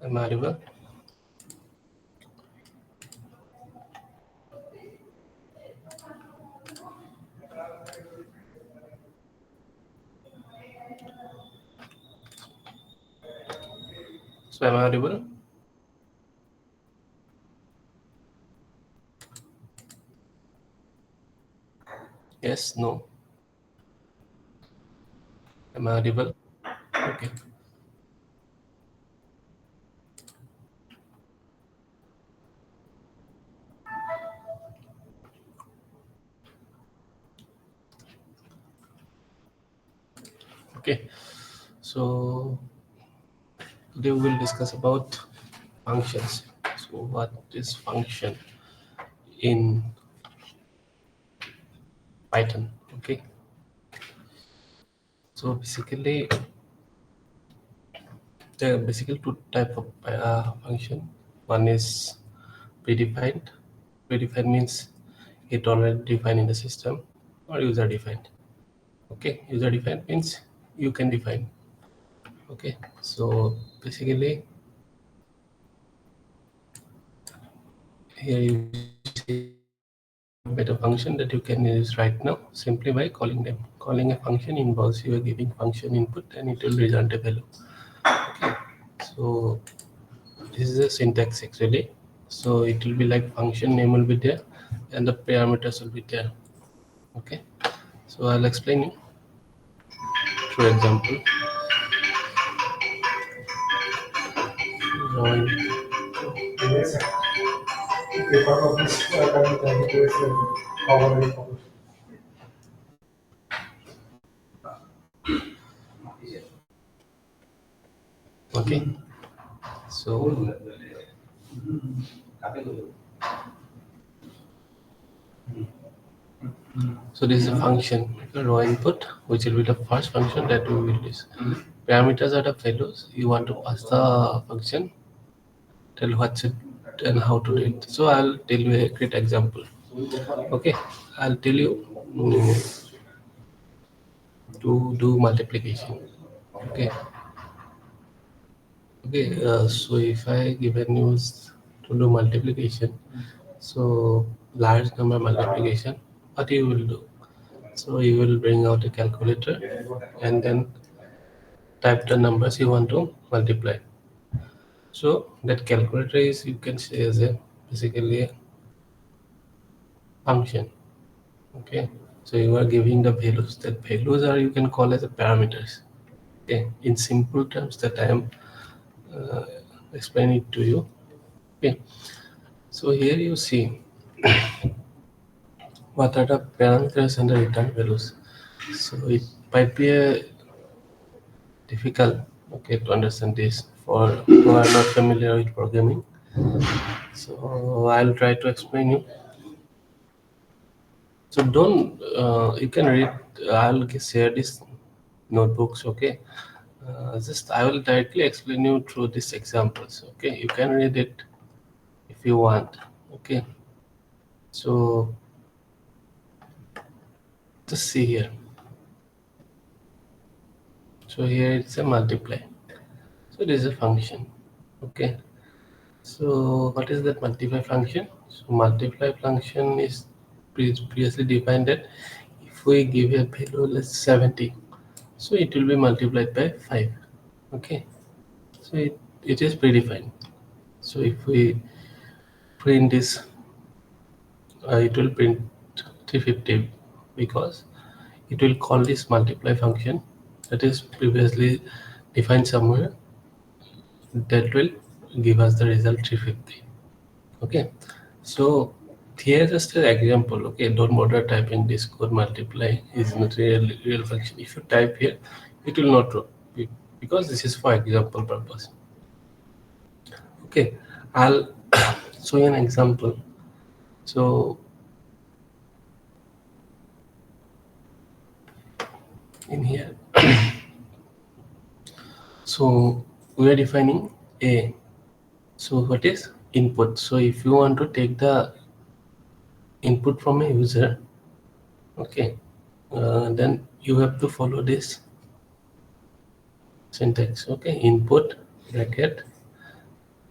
Am I audible? So am I audible? Yes, no. Am I audible? Okay. Okay. So today we will discuss about functions. So what is function in Python? Okay. So basically, there are basically two type of function. One is predefined. Predefined means it already defined in the system, or user defined. Okay, user defined means you can define. Okay, so basically here you see better function that you can use right now simply by calling them. Calling a function involves you are giving function input and it will return a value. Okay, so this is a syntax actually. So it will be like function name will be there and the parameters will be there. Okay, so I'll explain you through example. Drawing. Okay, so this is a function, raw input, which will be the first function that we will use. Parameters are the values you want to pass the function. Tell what's it and how to do it. So I'll tell you a great example. Okay, I'll tell you to do multiplication. Okay, so if I given you to do multiplication, so large number multiplication, what you will do? So you will bring out a calculator and then type the numbers you want to multiply. So that calculator is, you can say, as a basically a function. Okay, so you are giving the values. That values are, you can call as a parameters. Okay, in simple terms that I am uh, explaining it to you. Okay, so here you see what are the parameters and the return values. So it might be a difficult, okay, to understand this for who are not familiar with programming. So I'll try to explain you. So don't you can read. I'll share this notebooks. Okay, just I will directly explain you through these examples. Okay, you can read it if you want. Okay, so just see here. So here it's a multiply. So this is a function. Okay, so what is that multiply function? So multiply function is previously defined that if we give a value, let's 70, so it will be multiplied by 5. Okay, so it is predefined. So if we print this, it will print 350 because it will call this multiply function that is previously defined somewhere, that will give us the result 350. Okay, so here just an example. Okay, don't bother typing this code. Multiply is not real function. If you type here, it will not work because this is for example purpose. Okay, I'll show you an example. So in here, so we are defining a. So what is input? So if you want to take the input from a user, okay, then you have to follow this syntax. Okay, input bracket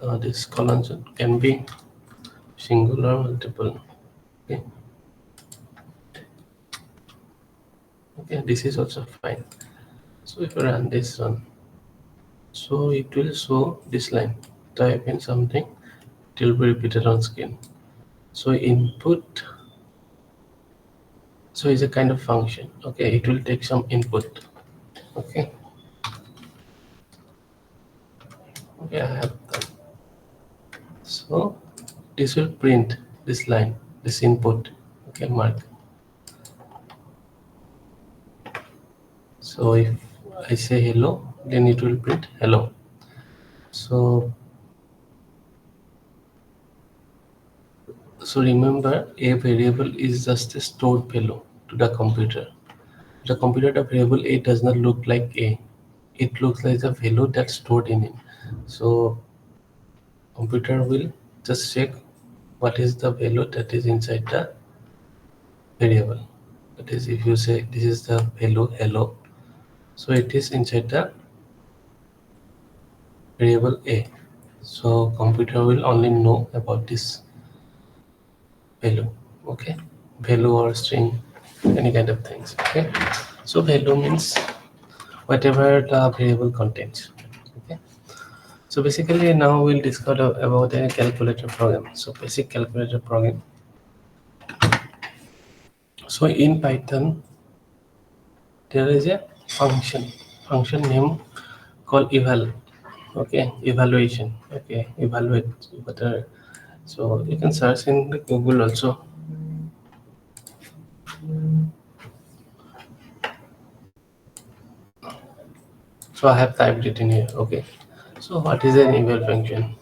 this column can be single or multiple. Okay. Okay, this is also fine. So if you run this one, so it will show this line. Type in something, it will be repeated on screen. So input, so it's a kind of function. Okay, it will take some input. Okay. Okay, I have done. So this will print this line, this input. Okay, mark. So if I say hello, then it will print hello. So remember, a variable is just a stored value to the computer. The computer, the variable a does not look like a. It looks like the value that's stored in it. So computer will just check what is the value that is inside the variable. That is, if you say this is the value hello, so it is inside the variable a. So computer will only know about this value. Okay, value or string, any kind of things. Okay, so value means whatever the variable contains. Okay, so basically now we'll discuss about a calculator program. So basic calculator program. So in Python there is a function name called eval. Okay, evaluation. Okay, evaluate whether. So you can search in the Google also. So I have typed it in here. Okay, so what is an eval function?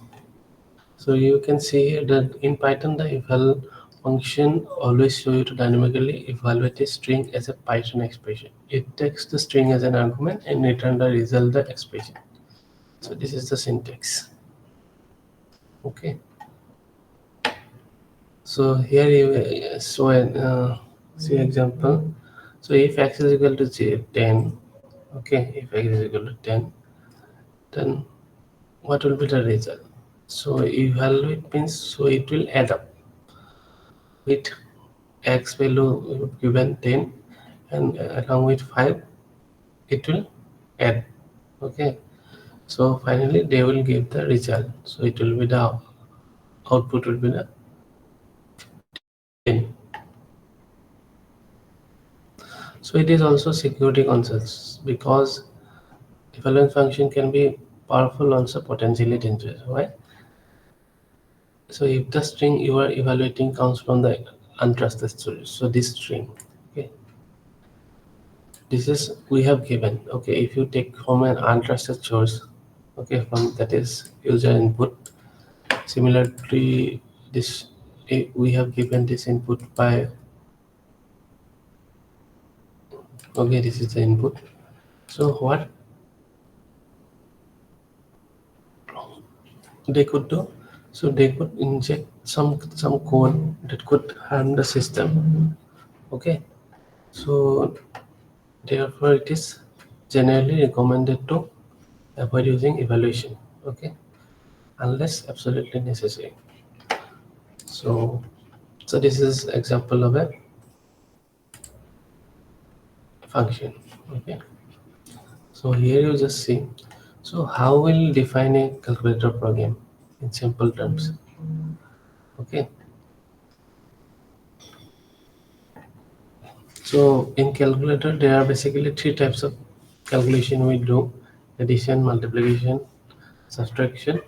So you can see here that in Python the eval function always show you to dynamically evaluate a string as a Python expression. It takes the string as an argument and return the result the expression. So this is the syntax. Okay. So here you so see example. So if x is equal to 10, okay, if x is equal to 10, then what will be the result? So evaluate means so it will add up with x value given 10 and along with 5 it will add. Okay, so finally they will give the result. So it will be the output will be the 10. So it is also security concerns because evaluation function can be powerful, also potentially dangerous. Why? So if the string you are evaluating comes from the untrusted source, so this string, okay, this is we have given. Okay, if you take from an untrusted source, okay, from that is user input. Similarly, this we have given this input by, okay, this is the input. So what they could do, so they could inject some code that could harm the system. Okay, so therefore it is generally recommended to avoid using evaluation. Okay, unless absolutely necessary. So this is example of a function. Okay, so here you just see, so how we'll define a calculator program in simple terms. Okay, so in calculator there are basically three types of calculation we do: addition, multiplication, subtraction,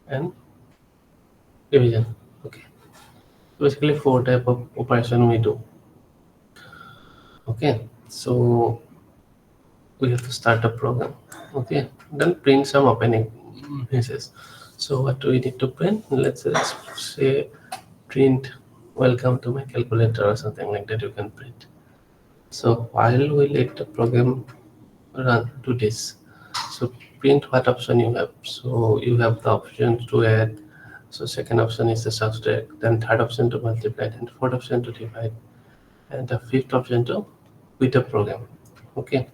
and division. Okay, basically four type of operation we do. Okay, so we have to start a program. Okay, then print some opening messages. So what do we need to print? Let's say print welcome to my calculator or something like that. You can print. So while we let the program run to this, so print what option you have. So you have the option to add. So second option is the subtract, then third option to multiply, then fourth option to divide, and the fifth option to quit the program. Okay,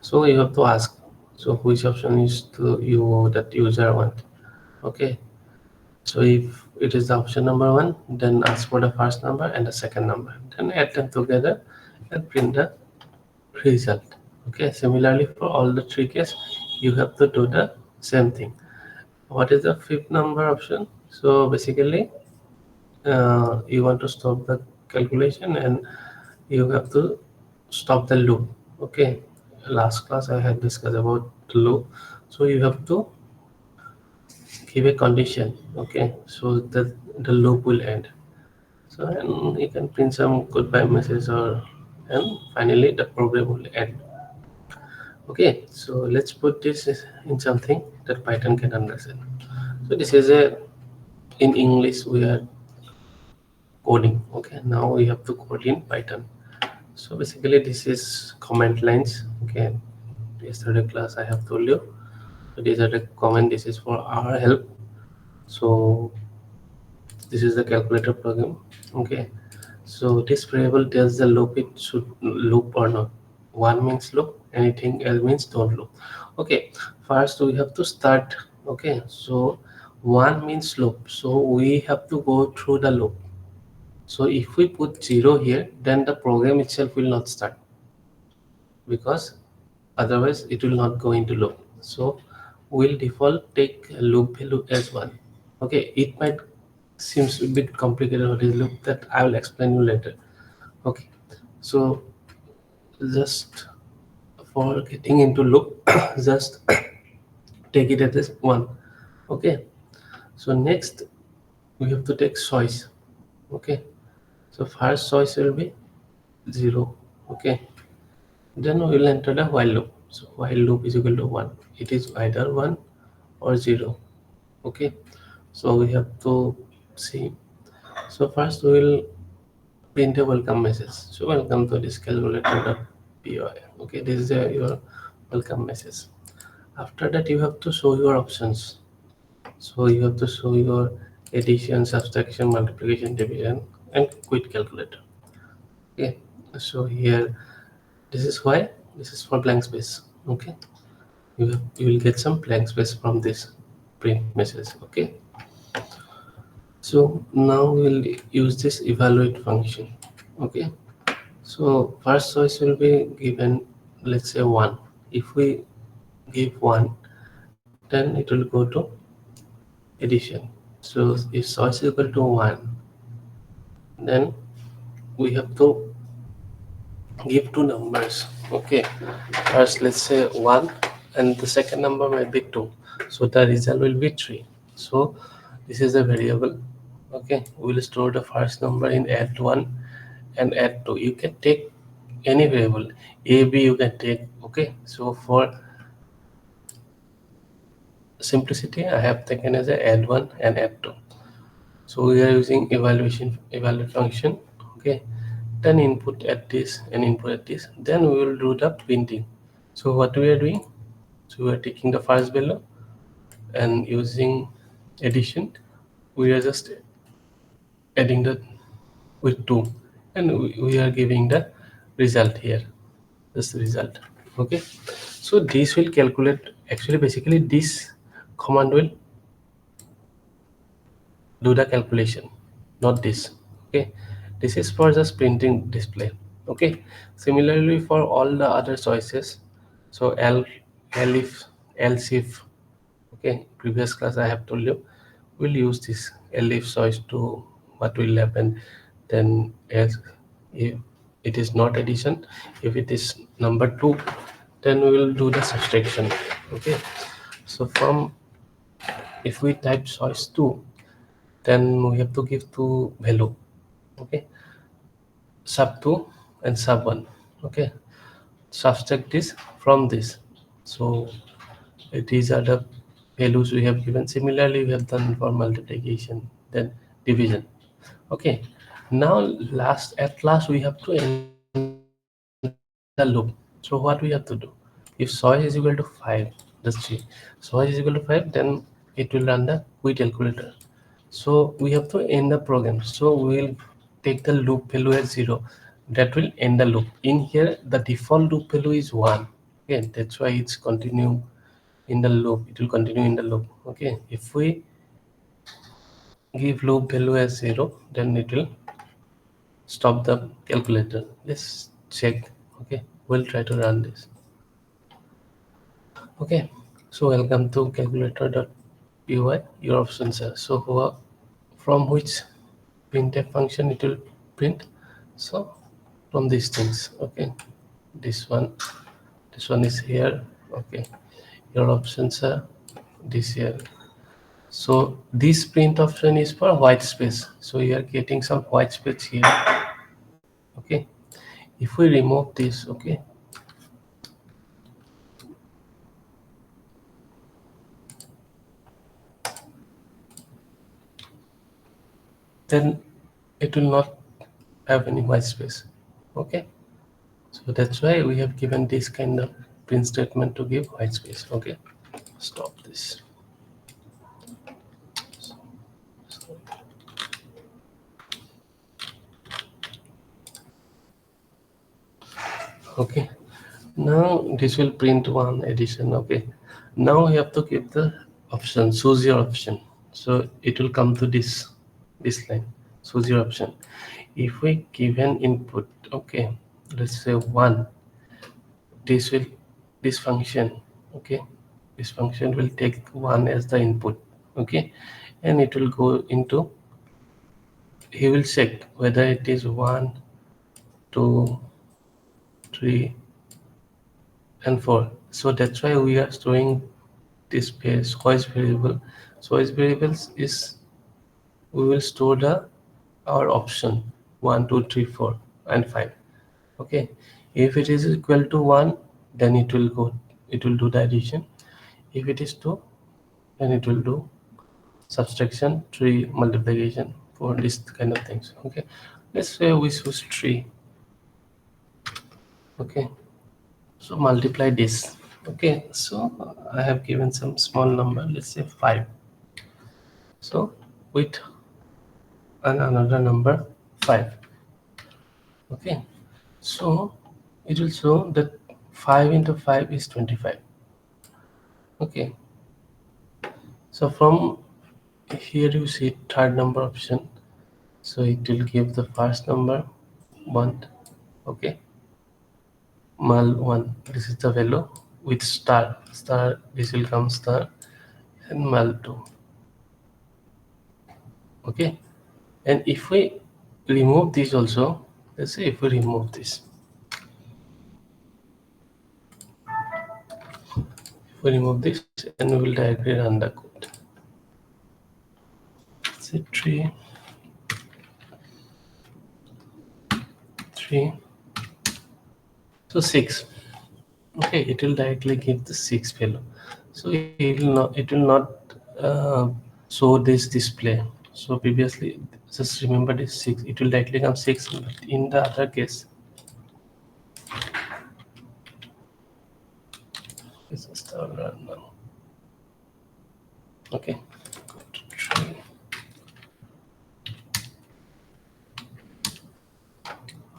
so you have to ask, so which option is to you that user want. Okay, So if it is the option number 1, then ask for the first number and the second number, then add them together and print the result. Okay, similarly for all the three cases, you have to do the same thing. What is the fifth number option? So basically, you want to stop the calculation and you have to stop the loop. Okay, last class I had discussed about the loop. So you have to give a condition. Okay, so that the loop will end. So and you can print some goodbye message, or and finally the program will end. Okay, so let's put this in something that Python can understand. So this is a, in English we are coding. Okay, now we have to code in Python. So basically this is comment lines. Okay, yesterday class I have told you. So these are the comment. This is for our help. So this is the calculator program. Okay, so this variable tells the loop it should loop or not. One means loop, anything else means don't loop. Okay, first we have to start. Okay, so one means loop, so we have to go through the loop. So if we put 0 here, then the program itself will not start, because otherwise it will not go into loop. So we'll default take a loop value as 1. Okay, it might seems a bit complicated what is loop, that I will explain you later. Okay, so just for getting into loop, just take it as 1. Okay, so next we have to take choice. Okay, so first choice will be 0. Okay, then we will enter the while loop. So while loop is equal to 1, it is either 1 or 0. Okay, so we have to see. So first we will print a welcome message. So welcome to this calculator.py. Okay, this is your welcome message. After that you have to show your options. So you have to show your addition, subtraction, multiplication, division, and quit calculator. Okay, so here this is why this is for blank space. Okay, you will get some blank space from this print message. Okay, so now we'll use this evaluate function. Okay, so first choice will be given, let's say 1. If we give 1, then it will go to addition. So if choice is equal to 1, then we have to give two numbers. Okay, first let's say 1 and the second number might be 2, so the result will be 3. So this is a variable. Okay, we'll store the first number in add 1 and add 2. You can take any variable, a, b you can take. Okay, so for simplicity I have taken as a add 1 and add 2. So we are using evaluate function. Okay, then input at this and input at this, then we will do the printing. So what we are doing, so we are taking the first value and using addition, we are just adding the with 2, and we are giving the result here, this result. Okay, so this will calculate, actually basically this command will do the calculation, not this. Okay, this is for just printing display. Okay, similarly for all the other choices, so else if, okay, previous class I have told you we'll use this if choice to what will happen. Then else, if it is not addition, if it is number 2, then we will do the subtraction. Okay, so from, if we type choice 2, then we have to give two value. Okay, sub 2 and sub 1. Okay, subtract this from this. So these are the values we have given. Similarly we have done for multiplication, then division. Okay, now at last we have to end the loop. So what we have to do, if choice is equal to 5, that's 3, choice is equal to 5, then it will run the quit calculator. So we have to end the program. So we will take the loop value as 0, that will end the loop. In here the default loop value is 1. Okay, that's why it's continue in the loop, it will continue in the loop. Okay, if we give loop value as 0, then it will stop the calculator. Let's check. Okay, we'll try to run this. Okay, so welcome to calculator.py. Your options are so from which printf function it will print. So from these things. Okay, this one is here. Okay, your options are this here. So this print option is for white space, so you are getting some white space here. Okay, if we remove this, okay, then it will not have any white space. Okay, so that's why we have given this kind of print statement to give white space. Okay, stop this. Okay, now this will print one edition. Okay, now we have to give the option, choose your option. So it will come to this line, choose your option. If we give an input, okay, let's say 1, this will this function, okay, this function will take 1 as the input. Okay, and it will go into, he will check whether it is 1, 2, 3, and 4. So that's why we are storing this choice variable. Choice variables is, we will store the our option 1, 2, 3, 4, and 5. Okay, if it is equal to 1, then it will do the addition. If it is 2, then it will do subtraction, 3 multiplication, for this kind of things. Okay, let's say we choose 3. Okay, so multiply this. Okay, so I have given some small number, let's say 5. So with another number 5. Okay, so it will show that 5 into 5 is 25. Okay, so from here you see third number option, so it will give the first number 1. Okay, mul 1, this is the value, with star this will come star, and mul 2. Okay, and if we remove this also, let's say if we remove this, and we will directly run the code. Say 3, 3, so 6. Okay, it will directly give the 6 value. So it will not show this display. So previously, just remember this 6, it will directly come 6, but in the other case, it's just run now. Okay, go to 3.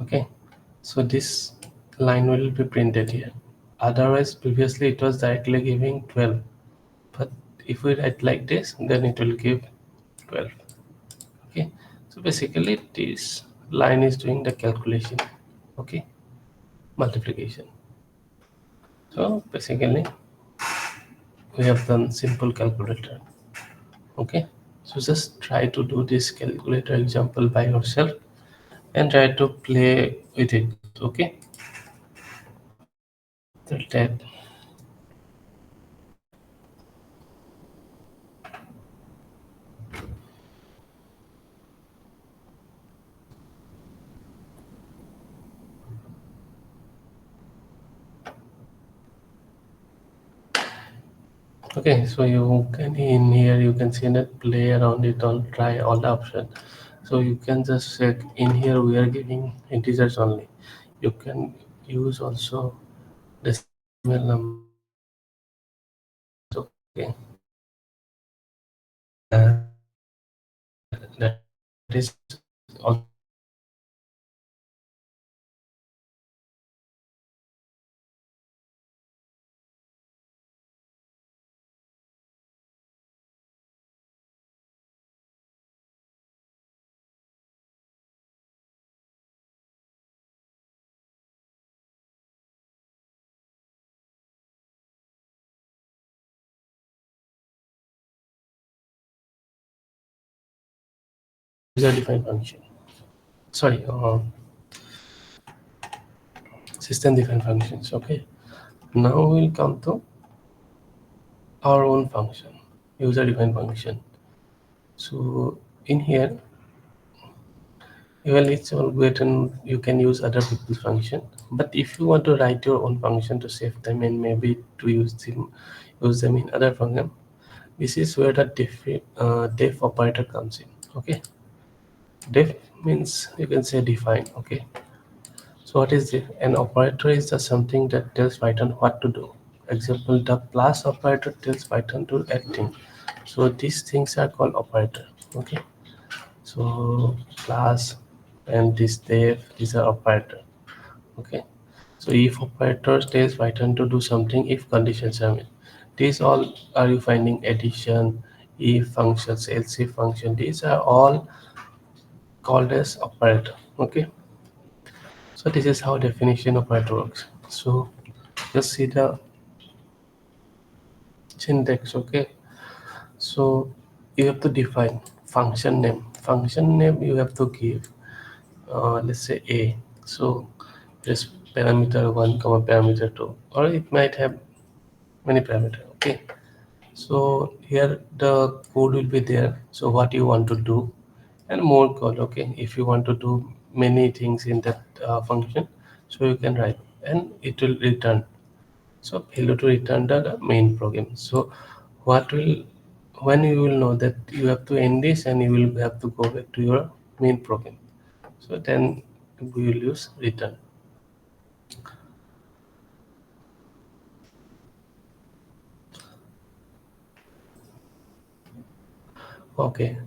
Okay, so this line will be printed here. Otherwise, previously it was directly giving 12, but if we write like this, then it will give 12. Okay, so basically this line is doing the calculation. Okay, multiplication. So basically we have done simple calculator. Okay, so just try to do this calculator example by yourself and try to play with it. Okay, that okay, so you can, in here you can see that play around it, all try all the options. So you can just check, in here we are giving integers only. You can use also decimal number. Okay, that is also defined function. Sorry, system defined functions. Okay, now we'll come to our own function, user defined function. So in here, well, it's all good and you can use other people's function. But if you want to write your own function to save time and maybe to use them in other function, this is where the def operator comes in. Okay, def means you can say define. Okay, so what is it? An operator is just something that tells Python what to do. Example, the plus operator tells Python to add thing. So these things are called operator. Okay, so plus and this def, these are operator. Okay, so if operator tells Python to do something, if conditions are met, these all are you finding addition, if functions, else if function, these are all called as operator. Okay, so this is how definition operator works. So just see the syntax. Okay, so you have to define function name. Function name you have to give, let's say a. So just parameter 1 comma parameter 2, or it might have many parameter. Okay, so here the code will be there, so what you want to do and more code. Okay, if you want to do many things in that function, so you can write and it will return, so hello to return the main program. So what will, when you will know that you have to end this and you will have to go back to your main program, so then we will use return. Okay,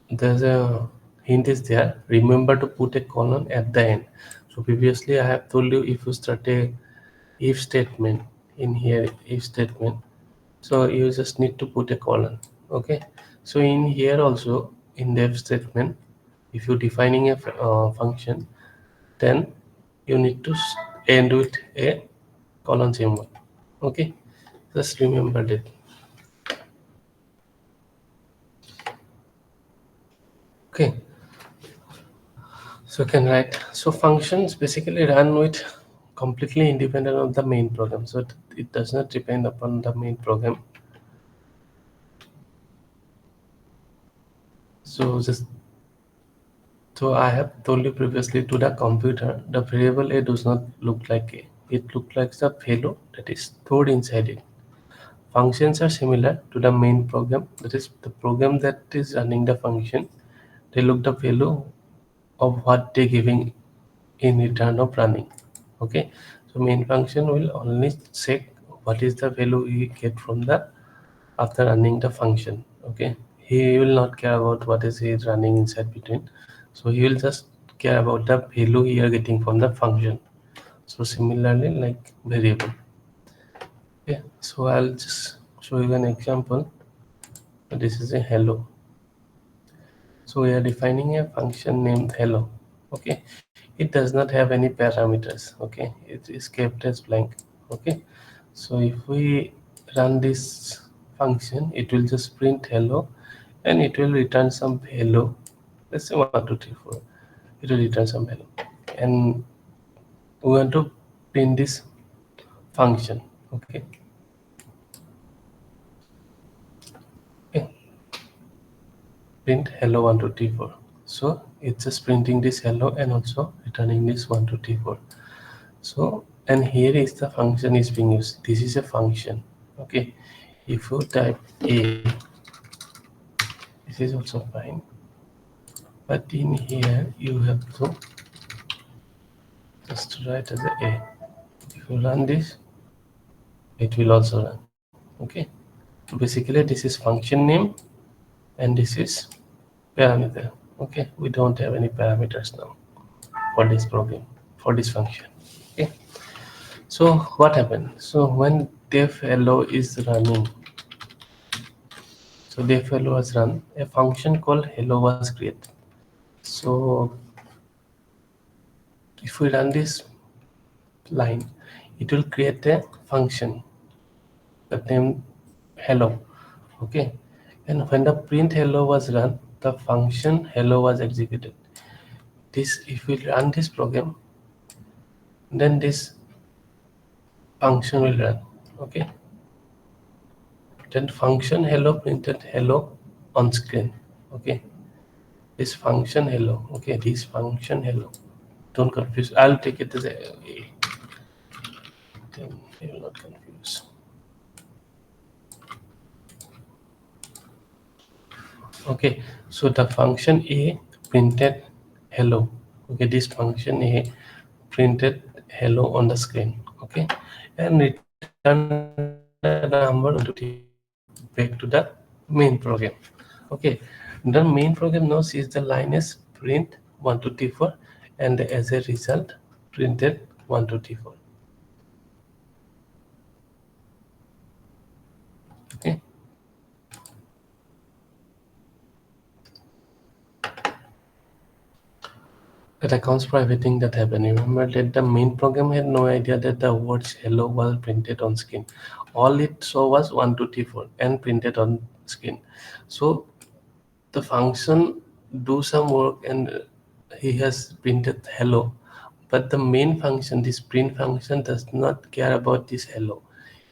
there's a hint is there. Remember to put a colon at the end. So previously I have told you, if you start a if statement in here, if statement, so you just need to put a colon. Okay, so in here also in the if statement, if you're defining a function, then you need to end with a colon symbol. Okay, just remember that. Okay, so can write, so functions basically run with completely independent of the main program, so it does not depend upon the main program. So just, so I have told you previously, to the computer the variable a does not look like a, it looks like the value that is stored inside it. Functions are similar to the main program, that is the program that is running the function. They look the value of what they giving in return of running. Okay, so main function will only check what is the value we get from the after running the function. Okay, he will not care about what is he running inside between, so he will just care about the value he are getting from the function. So similarly like variable. Okay, so I'll just show you an example. This is a hello, so we are defining a function named hello. Okay, it does not have any parameters. Okay, it is kept as blank. Okay, so if we run this function, it will just print hello and it will return some value. Let's say 1 2 3 4. It will return some value, and we want to print this function. Okay, okay, print hello 1 2 3 4. So it's just printing this hello and also returning this 1 2 3 4. So, and here is the function is being used. This is a function. Okay, if you type a, this is also fine, but in here you have to just write as a. If you run this, it will also run. Okay, so basically this is function name and this is parameter. Okay, we don't have any parameters now for this program, for this function. Okay, so what happened? So when def hello is running, so def hello was run, a function called hello was created. So if we run this line, it will create a function that name hello. Okay, and when the print hello was run, the function hello was executed. This, if we run this program, then this function will run. Okay, then function hello printed hello on screen. Okay, this function hello. Okay, this function hello. Don't confuse. I'll take it as a. Then you will not confuse. Okay, so the function a printed hello. Okay, this function a printed hello on the screen. Okay, and return a number 1 to 2 back to the main program. Okay, the main program now sees the line as print 1 to t4, and as a result printed 1 to t4. Okay, that accounts for everything that happened. Remember that the main program had no idea that the words hello was printed on screen. All it saw was 1 to t4 and printed on screen. So the function do some work and he has printed hello, but the main function, this print function, does not care about this hello.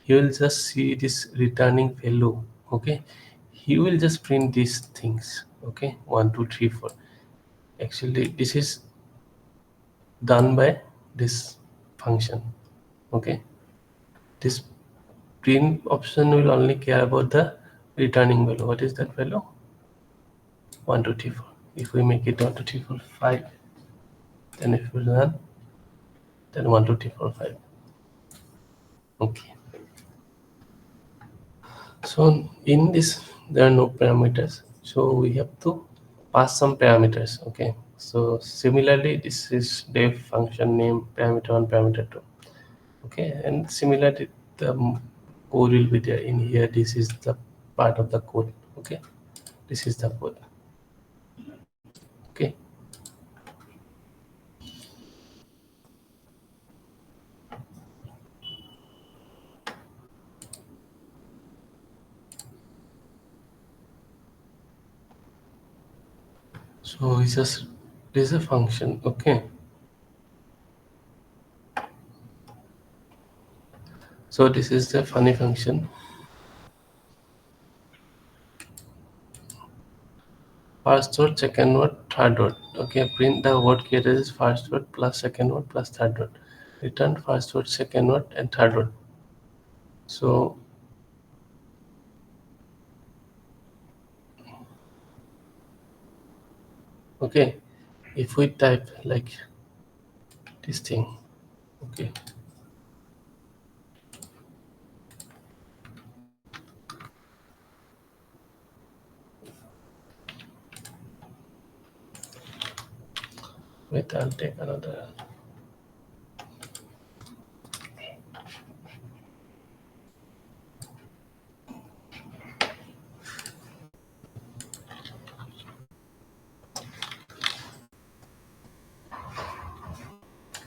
He will just see this returning hello. Okay, he will just print these things. Okay, 1 2 3 4. Actually this is done by this function. Okay, this print option will only care about the returning value. What is that value? 1 2 3 4. If we make it 1 2 3 4 5, then if we run, then 1 2 3 4 5. Okay, so in this there are no parameters, so we have to pass some parameters. Okay, so similarly this is def function name parameter 1 parameter 2. Okay, and similarly the code will be there in here. This is the part of the code. Okay, this is the code. Okay, so we just, this is a function. Okay, so this is the funny function. First word, second word, third word. Okay, print the word created is first word plus second word plus third word. Return first word, second word, and third word. So okay, if we type like this thing, okay, wait, I'll take another.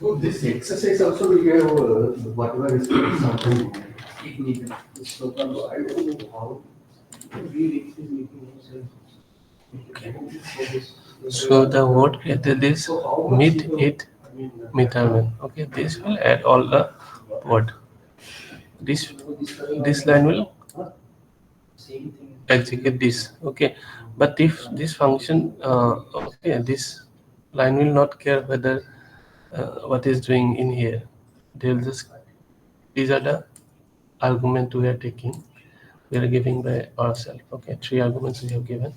So this exercise also will give whatever is something technical. So I don't know how to read it is making sense. So the word created is mid it metamen. Okay, this will add all the word. This line will execute this. Okay, but if this function, okay, this line will not care whether what is doing in here. They'll just, these are the argument we are taking. We are giving by ourselves. Okay, 3 arguments we have given.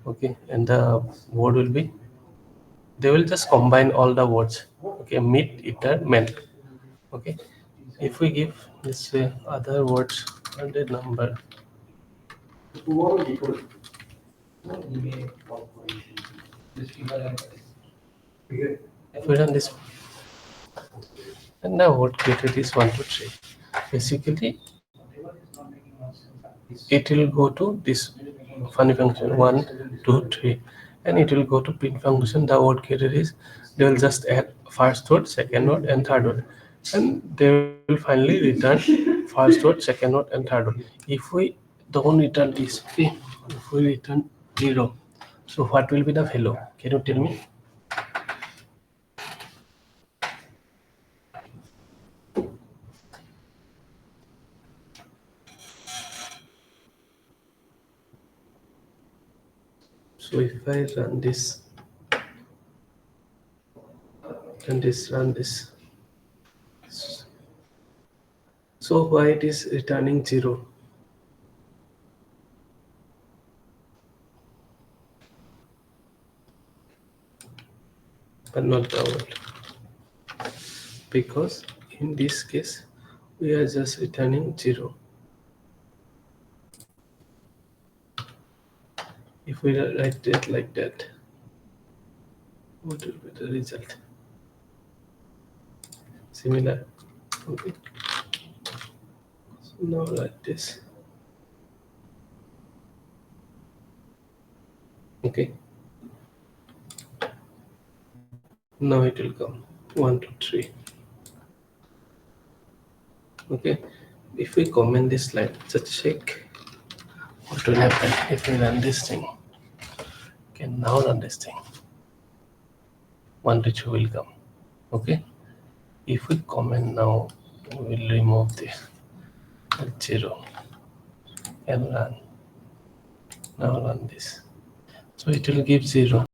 Okay, and the word will be, they will just combine all the words. Okay, meet, iter, men. Okay, if we give this other words and the number, Tomorrow people if we run this, and the word created is 1 2 3. Basically it will go to this funny function 1 2 3, and it will go to print function. The word created is, they will just add first word, second word, and third word, and they will finally return first word, second word, and third word. If we don't return this, okay, if we return 0. So what will be the value? Can you tell me? So if I run this, run this. So why it is returning 0? But not the world. Because in this case, we are just returning 0. If we write it like that, what will be the result? Similar. Okay. So now like this. Okay. Now it will come 1, 2, 3. Okay. If we comment this line, just check what will happen if we run this thing. Okay, now run this thing. 1, 2, 3 will come. Okay. If we comment now, we will remove this 0 and run. Now run this. So it will give 0.